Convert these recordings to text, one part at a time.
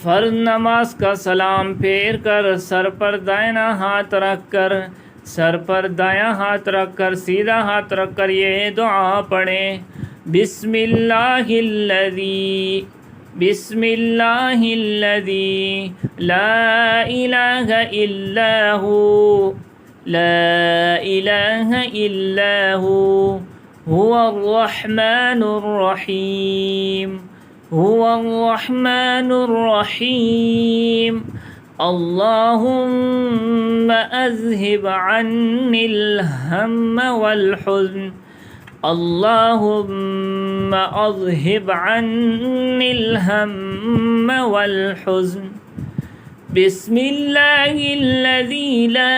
फ़र्ज़ नमाज का सलाम फेर कर सर पर दायां हाथ रख कर सीधा हाथ रख कर ये दुआ पढ़ें। बिस्मिल्लाहिल्लज़ी ला इलाहा इल्ला हू हुवर्रहमानुर्रहीम अल्लाहुम्मा अज़हिब अन्निल हम्म वल हुज़्न अल्लाहुम्मा अज़हिब अन्निल हम्म वल हुज़्न। बिस्मिल्लाहिल्लज़ी ला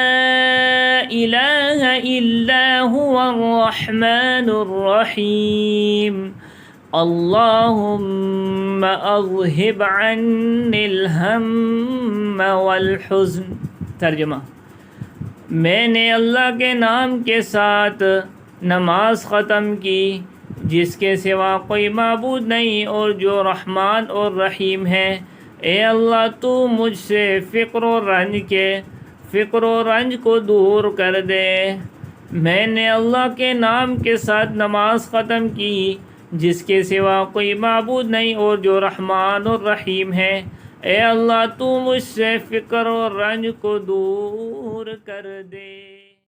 इलाहा इल्ला हुवर्रहमानुर्रहीम अल्लाहुम्मा अज़हिब अन्निल हम्म वल हुज़्न। तर्जुमा। मैंने अल्लाह के नाम के साथ नमाज ख़त्म की जिसके सिवा कोई माबूद नहीं और जो रहमान और रहीम है। ए अल्लाह तू मुझसे फ़िक्र व रंज को दूर कर दे। मैंने अल्लाह के नाम के साथ नमाज ख़त्म की जिसके सिवा कोई माबूद नहीं और जो रहमान और रहीम है। ए अल्लाह तू मुझसे फ़िक्र और रंज को दूर कर दे।